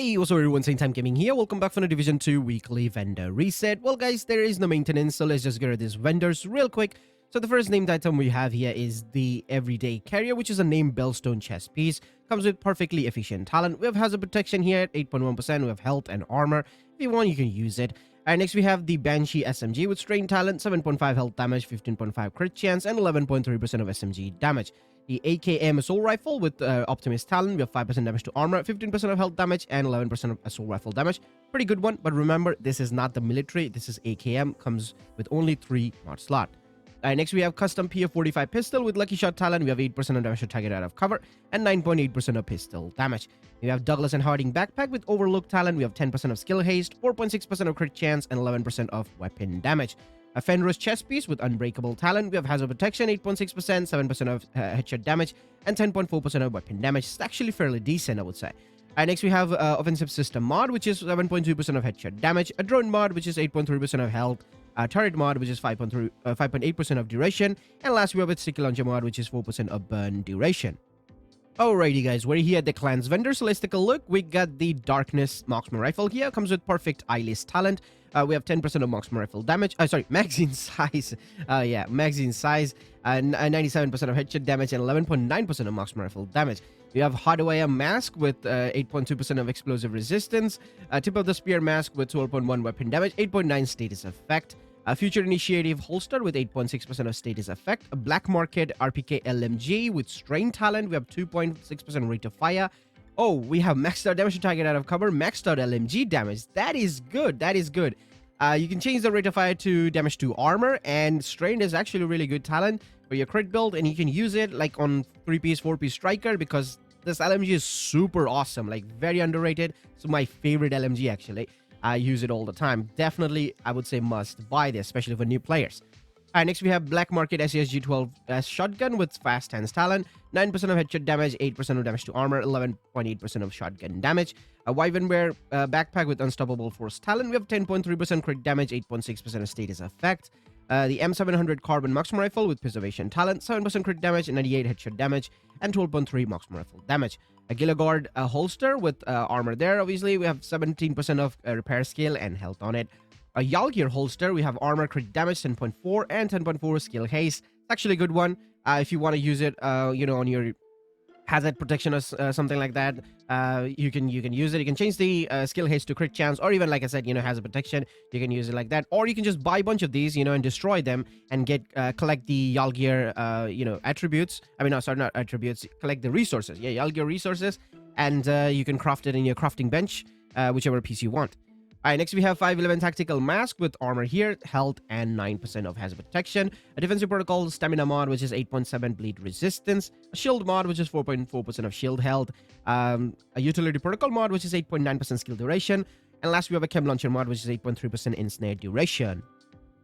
Hey, what's up everyone, Same Time Gaming here. Welcome back for the Division 2 weekly vendor reset. Well guys, there is no maintenance, so let's just go to these vendors real quick. So the first named item we have here is the Everyday Carrier, which is a named Bellstone chest piece. Comes with perfectly efficient talent. We have hazard protection here at 8.1%. We have health and armor. If you want, you can use it. And next we have the Banshee SMG with strain talent, 7.5 health damage, 15.5 crit chance, and 11.3% of SMG damage. The AKM Assault Rifle with Optimist Talent, we have 5% damage to armor, 15% of health damage, and 11% of Assault Rifle damage. Pretty good one, but remember, this is not the military, this is AKM, comes with only 3 mod slot. Next we have Custom TU14 Pistol with Lucky Shot Talent, we have 8% of damage to target out of cover, and 9.8% of pistol damage. We have Douglas and Harding Backpack with Overlook Talent, we have 10% of Skill Haste, 4.6% of crit chance, and 11% of weapon damage. A Fenris chest piece with Unbreakable Talent. We have Hazard Protection, 8.6%, 7% of headshot damage, and 10.4% of weapon damage. It's actually fairly decent, I would say. Next, we have Offensive System mod, which is 7.2% of headshot damage. A Drone mod, which is 8.3% of health. A Turret mod, which is 5.8% of duration. And last, we have a Sticky Launcher mod, which is 4% of burn duration. Alrighty guys, we're here at the Clans vendor, so let's take a look. We got the Darkness Marksman Rifle here. Comes with perfect eyeless talent. We have 10% of Marksman Rifle damage. Magazine size. Magazine size. And 97% of headshot damage and 11.9% of Marksman Rifle damage. We have Hardware Mask with 8.2% of explosive resistance. Tip of the Spear Mask with 12.1 weapon damage, 8.9 status effect. A Future Initiative holster with 8.6% of status effect. A Black Market RPK LMG with strain talent. We have 2.6% rate of fire. Oh, we have maxed out damage to target out of cover, maxed out LMG damage. That is good. That is good. You can change the rate of fire to damage to armor, and strain is actually a really good talent for your crit build, and you can use it like on 3-piece, 4-piece striker because this LMG is super awesome, like very underrated. It's my favorite LMG actually. I use it all the time. Definitely, I would say must buy this, especially for new players. Next we have Black Market SESG-12 shotgun with fast hands talent, 9% of headshot damage, 8% of damage to armor, 11.8% of shotgun damage. A Wyvernware backpack with unstoppable force talent. We have 10.3% crit damage, 8.6% of status effect. The M700 Carbon Marksman Rifle with preservation talent, 7% crit damage, 98 headshot damage, and 12.3 Marksman Rifle damage. A Gilligard holster with armor there, obviously. We have 17% of repair skill and health on it. A Yalgir holster, we have armor, crit damage, 10.4, and 10.4 skill haste. It's actually a good one if you want to use it, on your hazard protection or something like that. You can use it. You can change the skill haste to crit chance, or even like I said, hazard protection. You can use it like that, or you can just buy a bunch of these, and destroy them and collect the Yalgir, attributes. Not attributes. Collect the resources. Yeah, Yalgir resources, and you can craft it in your crafting bench, whichever piece you want. Next we have 511 Tactical Mask with armor here, health, and 9% of hazard protection. A Defensive Protocol Stamina mod, which is 8.7 bleed resistance. A Shield mod, which is 4.4% of shield health. A Utility Protocol mod, which is 8.9% skill duration. And last we have a Chem Launcher mod, which is 8.3% ensnare duration.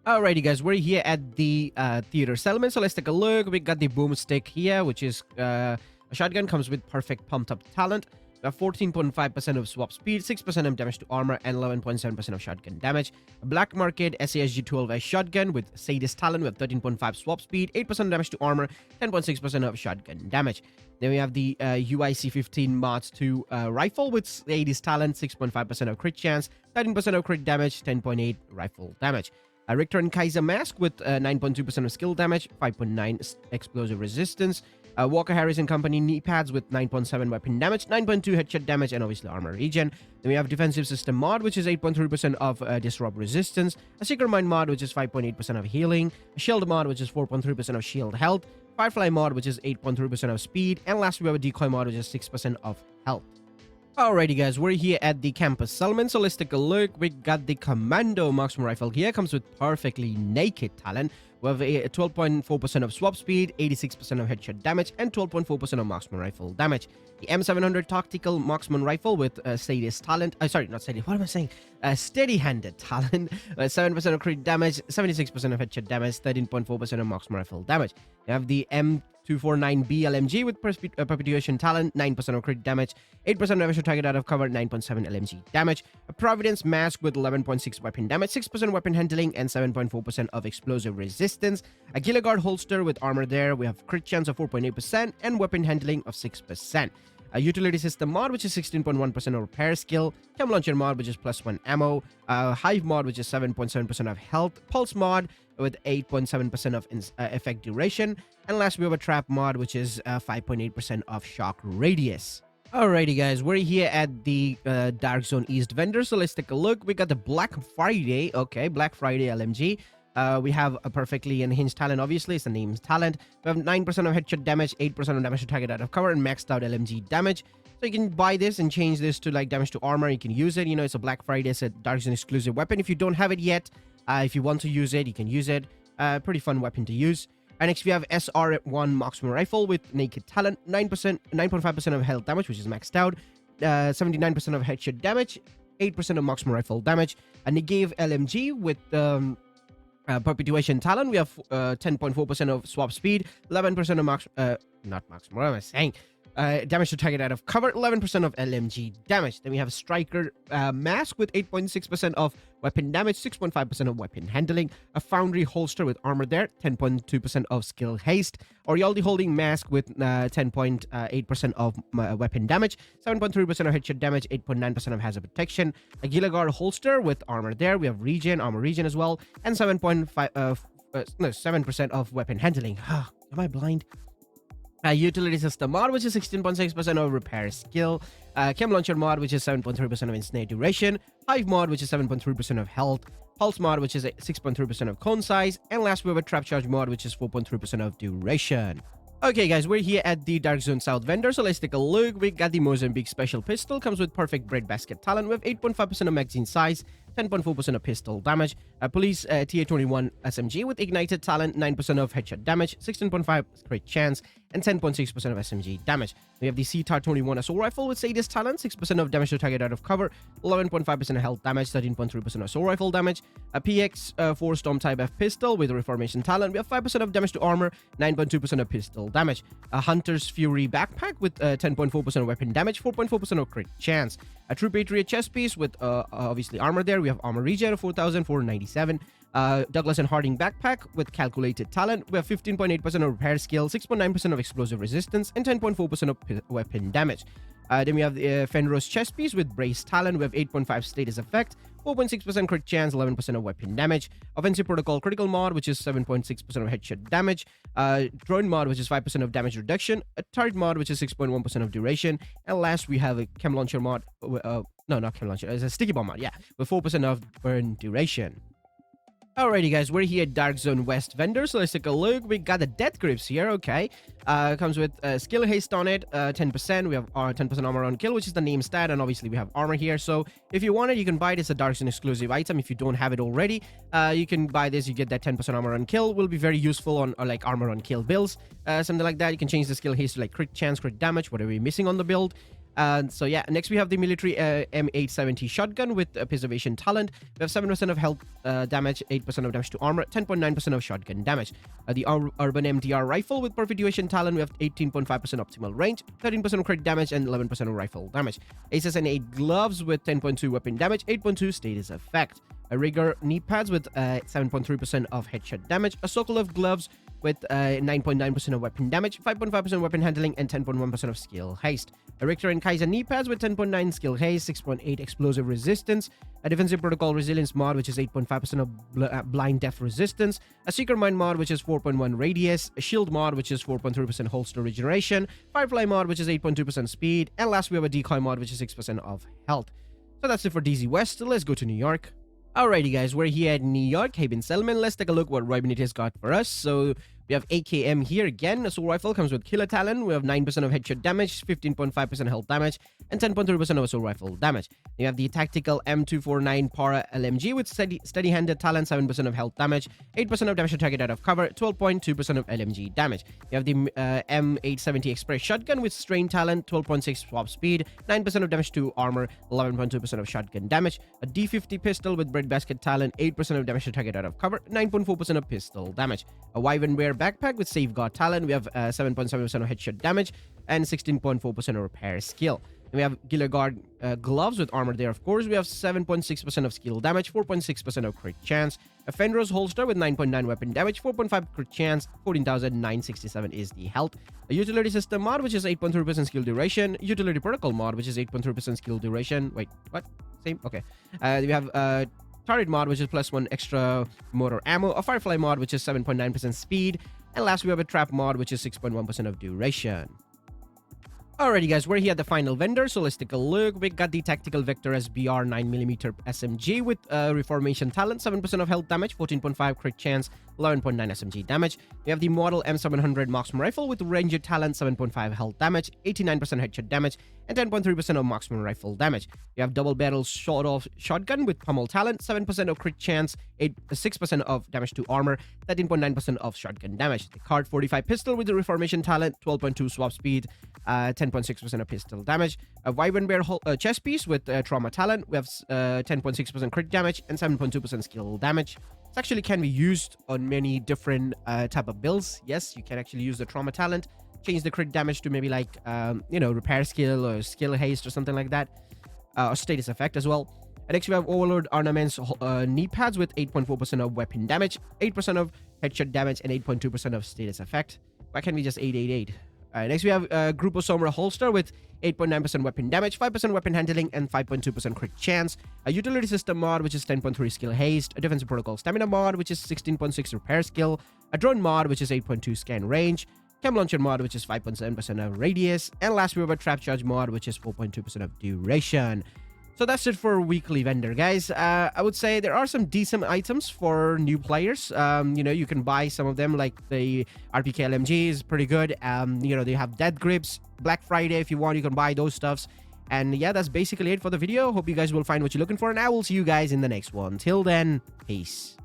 Alrighty guys, we're here at the Theater Settlement, so let's take a look. We got the Boomstick here, which is a shotgun, comes with perfect pumped up talent. 14.5% of swap speed, 6% of damage to armor, and 11.7% of shotgun damage. A Black Market SASG-12 shotgun with Sadist Talent with 13.5 swap speed, 8% damage to armor, 10.6% of shotgun damage. Then we have the UIC-15 Mod 2 rifle with Sadist Talent, 6.5% of crit chance, 13% of crit damage, 10.8 rifle damage. A Richter and Kaiser Mask with 9.2% of skill damage, 5.9 explosive resistance. Walker Harris and Company knee pads with 9.7 weapon damage, 9.2 headshot damage, and obviously armor regen. Then we have Defensive System mod, which is 8.3% of disrupt resistance. A Seeker Mind mod, which is 5.8% of healing. A Shield mod, which is 4.3% of shield health. Firefly mod, which is 8.3% of speed. And last, we have a Decoy mod, which is 6% of health. Alrighty guys, we're here at the Campus Settlement, so let's take a look. We got the Commando Marksman Rifle here, comes with perfectly naked talent. We have a 12.4% of swap speed, 86% of headshot damage, and 12.4% of Marksman Rifle damage. The M700 Tactical Marksman Rifle with Sadist Talent, Steady-handed talent, 7% of crit damage, 76% of headshot damage, 13.4% of Marksman Rifle damage. We have the M249B LMG with Perpetuation Talent, 9% of crit damage, 8% damage to target out of cover, 9.7 LMG damage. A Providence Mask with 11.6 weapon damage, 6% weapon handling, and 7.4% of explosive resistance. A Gilligard holster with armor there. We have crit chance of 4.8% and weapon handling of 6%. A utility system mod, which is 16.1% of repair skill. Chem launcher mod, which is +1 ammo. Hive mod, which is 7.7% of health. Pulse mod with 8.7% of effect duration. And last, we have a trap mod, which is 5.8% of shock radius. Alrighty, guys, we're here at the Dark Zone East vendor, so let's take a look. We got the Black Friday, okay, Black Friday LMG. We have a perfectly unhinged talent, obviously, it's the name's talent. We have 9% of headshot damage, 8% of damage to target out of cover, and maxed out LMG damage. So you can buy this and change this to like damage to armor. You can use it, you know, it's a Black Friday, it's a Dark Zone exclusive weapon. If you don't have it yet, if you want to use it, you can use it. Pretty fun weapon to use. And next we have SR1 marksman rifle with naked talent, 9.5% of health damage, which is maxed out, 79% of headshot damage, 8% of marksman rifle damage, and they gave LMG with perpetuation talent. We have 10.4% of swap speed, 11% of not marksman, what am I saying? Damage to target out of cover, 11% of LMG damage. Then we have a striker mask with 8.6% of weapon damage, 6.5% of weapon handling, a foundry holster with armor there, 10.2% of skill haste, Orioldi holding mask with 10.8% of weapon damage, 7.3% of headshot damage, 8.9% of hazard protection, a Gilligar holster with armor there. We have armor regen as well, and 7% of weapon handling. Am I blind? Utility system mod, which is 16.6% of repair skill. Chem launcher mod, which is 7.3% of instant duration. Hive mod, which is 7.3% of health. Pulse mod, which is 6.3% of cone size. And last, we have a trap charge mod, which is 4.3% of duration. Okay, guys, we're here at the Dark Zone South vendor, so let's take a look. We got the Mozambique special pistol, comes with perfect breadbasket talent with 8.5% of magazine size, 10.4% of pistol damage. Police TU14 SMG with ignited talent, 9% of headshot damage, 16.5 crit chance, and 10.6% of SMG damage. We have the CTAR-21 assault rifle with Sadist talent, 6% of damage to target out of cover, 11.5% of health damage, 13.3% assault rifle damage. A PX-4 Storm Type F pistol with reformation talent. We have 5% of damage to armor, 9.2% of pistol damage. A Hunter's Fury backpack with 10.4% of weapon damage, 4.4% of crit chance. A True Patriot chest piece with obviously armor there. We have armor regen of 4,497. Douglas and Harding backpack with calculated talent. We have 15.8% of repair skill, 6.9% of explosive resistance, and 10.4% of weapon damage. Then we have the Fenris chest piece with brace talent. We have 8.5 status effect, 4.6% crit chance, 11% of weapon damage. Offensive protocol critical mod, which is 7.6% of headshot damage. Drone mod, which is 5% of damage reduction. A turret mod, which is 6.1% of duration. And last, we have a chem launcher mod. No, not chem launcher. It's a sticky bomb mod, yeah, with 4% of burn duration. Alrighty, guys, we're here at Dark Zone West vendor, so let's take a look. We got the death grips here, okay. Comes with skill haste on it, 10%. We have 10% armor on kill, which is the name stat, and obviously we have armor here. So if you want it, you can buy it. It's a Dark Zone exclusive item. If you don't have it already, you can buy this. You get that 10% armor on kill. Will be very useful on like armor on kill builds, something like that. You can change the skill haste to like crit chance, crit damage, whatever you're missing on the build. So yeah, next we have the military M870 shotgun with preservation talent. We have 7% of health damage, 8% of damage to armor, 10.9% of shotgun damage. The urban MDR rifle with perpetuation talent. We have 18.5% optimal range, 13% of crit damage, and 11% of rifle damage. SSN8 gloves with 10.2 weapon damage, 8.2 status effect. A rigger knee pads with 7.3% of headshot damage. A Sokolov gloves with 9.9% of weapon damage, 5.5% weapon handling, and 10.1% of skill haste. A Richter and Kaiser knee pads with 10.9 skill haste, 6.8 explosive resistance. A defensive protocol resilience mod, which is 8.5% of blind death resistance. A seeker mine mod, which is 4.1 radius. A shield mod, which is 4.3% holster regeneration. Firefly mod, which is 8.2% speed. And last, we have a decoy mod, which is 6% of health. So that's it for DZ West. Let's go to New York. Alrighty, guys, we're here at New York, Haven Settlement. Let's take a look what Roy Benitez got for us. So we have AKM here again. Assault rifle comes with killer talent. We have 9% of headshot damage, 15.5% health damage, and 10.3% of assault rifle damage. You have the tactical M249 Para LMG with steady-handed talent, 7% of health damage, 8% of damage to target out of cover, 12.2% of LMG damage. You have the M870 Express shotgun with strain talent, 12.6 swap speed, 9% of damage to armor, 11.2% of shotgun damage. A D50 pistol with breadbasket talent, 8% of damage to target out of cover, 9.4% of pistol damage. A Wyvern Wear backpack with safeguard talent. We have 7.7% of headshot damage and 16.4% of repair skill. And we have Gilligar gloves with armor there, of course. We have 7.6% of skill damage, 4.6% of crit chance, A Fenris holster with 9.9 weapon damage, 4.5 crit chance, 14,967 is the health. A utility system mod, which is 8.3% skill duration. Utility protocol mod, which is 8.3% skill duration. Wait, what? Same? Okay. We have turret mod, which is +1 extra motor ammo. A Firefly mod, which is 7.9% speed. And last, we have a trap mod, which is 6.1% of duration. Alrighty guys, we're here at the final vendor, so let's take a look. We got the Tactical Vector SBR 9mm SMG with Reformation Talent, 7% of health damage, 14.5 crit chance, 11.9 SMG damage. We have the Model M700 Marksman Rifle with Ranger Talent, 7.5 health damage, 89% headshot damage, and 10.3% of Marksman Rifle damage. We have Double Barrel Sawed-Off Shotgun with Pummel Talent, 7% of crit chance, 6% of damage to armor, 13.9% of shotgun damage. The Card 45 Pistol with the Reformation Talent, 12.2 swap speed, 10.6% of pistol damage. A Wyvern Bear chest piece with Trauma Talent. We have 10.6% crit damage and 7.2% skill damage. This actually can be used on many different type of builds. Yes, you can actually use the Trauma Talent, change the crit damage to maybe like, repair skill or skill haste or something like that. Or status effect as well. And next we have Overload Ornaments knee pads with 8.4% of weapon damage, 8% of headshot damage, and 8.2% of status effect. Why can't we just 888? Next we have Grupo Sombra holster with 8.9% weapon damage, 5% weapon handling, and 5.2% crit chance. A utility system mod, which is 10.3 skill haste. A defensive protocol stamina mod, which is 16.6 repair skill. A drone mod, which is 8.2 scan range. Chem launcher mod, which is 5.7% of radius. And last we have a trap charge mod, which is 4.2% of duration. So that's it for weekly vendor, guys. I would say there are some decent items for new players. You can buy some of them, like the RPK LMG is pretty good. They have death grips. Black Friday, if you want, you can buy those stuffs. And yeah, that's basically it for the video. Hope you guys will find what you're looking for, and I will see you guys in the next one. Till then, peace.